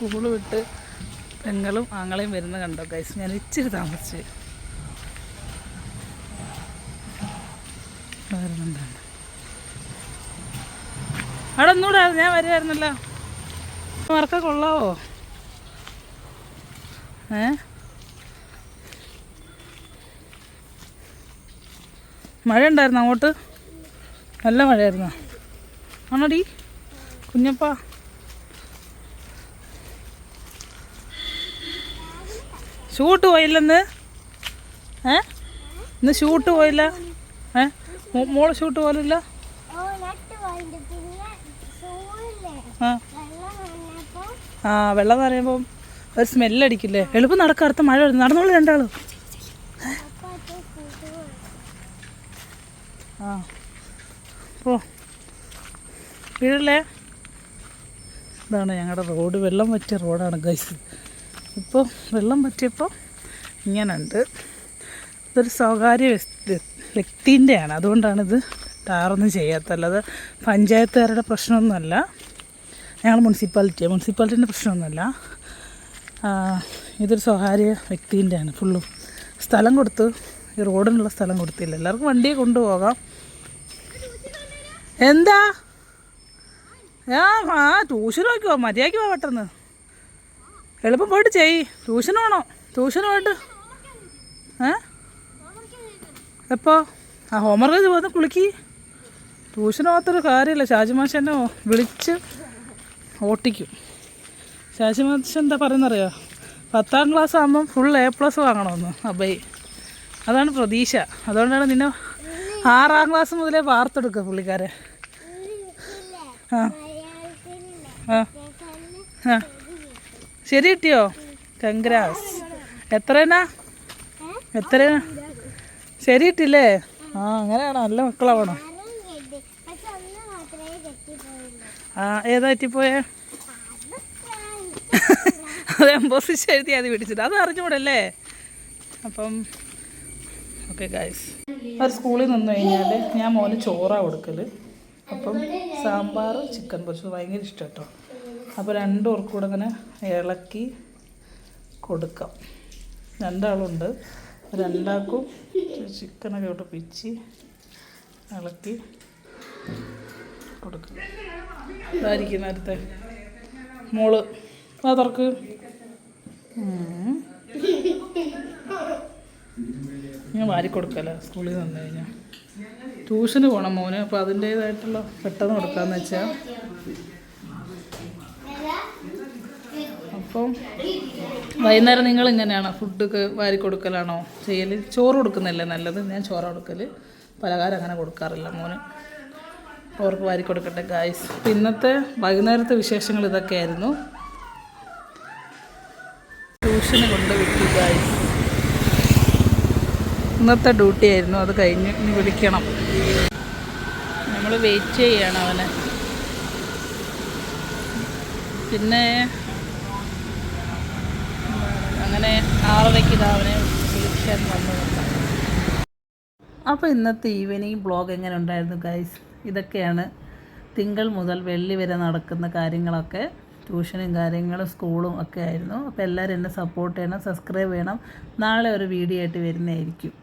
School വിട്ട് പെങ്ങളും ആങ്ങളെയും വരുന്ന കണ്ടോ ഗൈസ്. ഞാൻ ഇച്ചിരി താമസിച്ച് വരുന്നുണ്ടാണ്. അവിടെ ഒന്നുകൂടെ ഞാൻ വരുമായിരുന്നല്ലോ. മറക്ക കൊള്ളാവോ? മഴ ഉണ്ടായിരുന്നു അങ്ങോട്ട്? നല്ല മഴയായിരുന്നോ? ആണോടി കുഞ്ഞപ്പാ? ഷൂട്ട് പോയില്ലെന്ന്? ഇന്ന് ഷൂട്ട് പോയില്ല? മോള് ഷൂട്ട് പോലില്ല? വെള്ളം നനയുമ്പോൾ ഒരു സ്മെല്ലടിക്കില്ലേ? എളുപ്പം നടക്കാം, അടുത്ത മഴ വരുന്നു. നടന്നോളൂ രണ്ടാളും. ഓ വീഴല്ലേ. ഇതാണ് ഞങ്ങളുടെ റോഡ്. വെള്ളം പറ്റിയ റോഡാണ് ഗൈസ്. ഇപ്പോൾ വെള്ളം പറ്റിയപ്പോൾ ഇങ്ങനുണ്ട്. ഇതൊരു സ്വകാര്യ വ്യക്തിൻ്റെയാണ്, അതുകൊണ്ടാണിത് ടാറൊന്നും ചെയ്യാത്തത്. പഞ്ചായത്തുകാരുടെ പ്രശ്നമൊന്നുമല്ല, ഞങ്ങൾ മുനിസിപ്പാലിറ്റീൻ്റെ പ്രശ്നമൊന്നുമല്ല. ഇതൊരു സ്വകാര്യ വ്യക്തിൻ്റെയാണ് ഫുള്ളും. സ്ഥലം കൊടുത്ത്, ഈ റോഡിനുള്ള സ്ഥലം കൊടുത്തില്ല. എല്ലാവർക്കും വണ്ടിയെ കൊണ്ടുപോകാം. എന്താ ട്യൂഷൻ നോക്കിയോ? മര്യാദയ്ക്ക് പോവാ പെട്ടെന്ന്. എളുപ്പം പോയിട്ട് ട്യൂഷൻ വേണോ? ട്യൂഷൻ പോയിട്ട് എപ്പോൾ? ഹോംവർക്ക് പോന്ന് കുളിക്ക്. ട്യൂഷൻ പോകാത്തൊരു കാര്യമില്ല. ഷാജിമാഷ് എന്നെ വിളിച്ച് ഓട്ടിക്കും. ഷാജിമാഷ് എന്താ പറയുന്നറിയോ? 10ാം ക്ലാസ് ആകുമ്പം ഫുൾ A+ വാങ്ങണമെന്ന് അബൈ. അതാണ് പ്രതീക്ഷ. അതുകൊണ്ടാണ് നിന്നെ 6ാം ക്ലാസ് മുതലേ വാർത്തെടുക്കുക പുള്ളിക്കാരെ. ശരി കിട്ടിയോ? കൺഗ്രാസ്. എത്രയാ ശരി കിട്ടില്ലേ? അങ്ങനെയാണോ? നല്ല മക്കളാവണം. ഏതാ എത്തിപ്പോയേ? അത് എംബോസിഷൻ എഴുതി അത് പിടിച്ചിട്ട് അത് അറിഞ്ഞുകൂടല്ലേ. അപ്പം ഓക്കെ ഗൈസ്, ഒരു സ്കൂളിൽ നിന്ന് കഴിഞ്ഞാൽ ഞാൻ മോന് ചോറാണ് കൊടുക്കൽ. അപ്പം സാമ്പാർ ചിക്കൻ പൊരിച്ചത് ഭയങ്കര ഇഷ്ടം കേട്ടോ. അപ്പോൾ രണ്ടുപേർക്കും കൂടെ അങ്ങനെ ഇളക്കി കൊടുക്കാം. രണ്ടാളുണ്ട്, രണ്ടാൾക്കും ചിക്കനൊക്കെ ഇട്ട് പിച്ചി ഇളക്കി കൊടുക്കും. ഇതായിരിക്കും നേരത്തെ മോള് തുറക്ക്. ഞാൻ വാരിക്കൊടുക്കല്ലോ സ്കൂളിൽ നിന്ന് കഴിഞ്ഞാൽ. ട്യൂഷന് പോകണം മോന്, അപ്പോൾ അതിൻ്റേതായിട്ടുള്ള പെട്ടെന്ന് കൊടുക്കാമെന്ന് വെച്ചാൽ. അപ്പം വൈകുന്നേരം നിങ്ങൾ ഇങ്ങനെയാണോ ഫുഡൊക്കെ വാരി കൊടുക്കലാണോ ചെയ്യൽ? ചോറ് കൊടുക്കുന്നില്ലേ നല്ലത്? ഞാൻ ചോറ് കൊടുക്കൽ, പലഹാരം അങ്ങനെ കൊടുക്കാറില്ല മോന്. അവർക്ക് വാരി കൊടുക്കട്ടെ ഗായ്സ്. ഇന്നത്തെ വൈകുന്നേരത്തെ വിശേഷങ്ങൾ ഇതൊക്കെയായിരുന്നു. ട്യൂഷന് കൊണ്ട് വിട്ടു ഗായ്സ്. ഇന്നത്തെ ഡ്യൂട്ടി ആയിരുന്നു, അത് കഴിഞ്ഞ് ഇനി വിളിക്കണം. നമ്മൾ വെയിറ്റ് ചെയ്യണം അവനെ. പിന്നെ അങ്ങനെ 6:30 അവനെ വിളിക്കാൻ വന്നു. അപ്പോൾ ഇന്നത്തെ ഈവനിങ് ബ്ലോഗ് എങ്ങനെ ഉണ്ടായിരുന്നു ഗൈസ്? ഇതൊക്കെയാണ് തിങ്കൾ മുതൽ വെള്ളി വരെ നടക്കുന്ന കാര്യങ്ങളൊക്കെ. ട്യൂഷനും കാര്യങ്ങളും സ്കൂളും ഒക്കെ ആയിരുന്നു. അപ്പോൾ എല്ലാവരും എന്നെ സപ്പോർട്ട് ചെയ്യണം, സബ്സ്ക്രൈബ് ചെയ്യണം. നാളെ ഒരു വീഡിയോ ആയിട്ട് വരുന്നതായിരിക്കും.